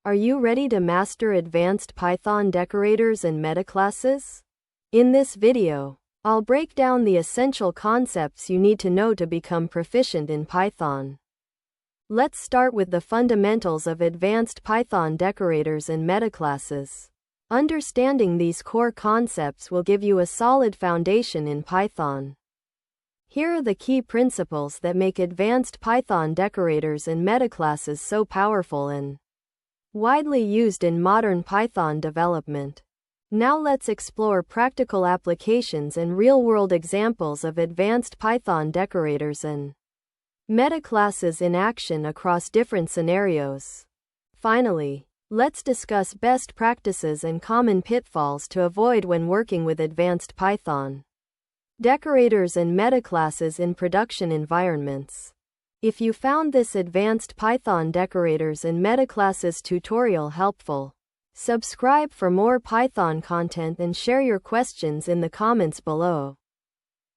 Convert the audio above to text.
Are you ready to master advanced Python decorators and metaclasses? In this video, I'll break down the essential concepts you need to know to become proficient in Python. Let's start with the fundamentals of advanced Python decorators and metaclasses. Understanding these core concepts will give you a solid foundation in Python. Here are the key principles that make advanced Python decorators and metaclasses so powerful and widely used in modern Python development. Now let's explore practical applications and real-world examples of advanced Python decorators and metaclasses in action across different scenarios. Finally, let's discuss best practices and common pitfalls to avoid when working with advanced Python decorators and metaclasses in production environments. If you found this advanced Python decorators and metaclasses tutorial helpful, subscribe for more Python content and share your questions in the comments below.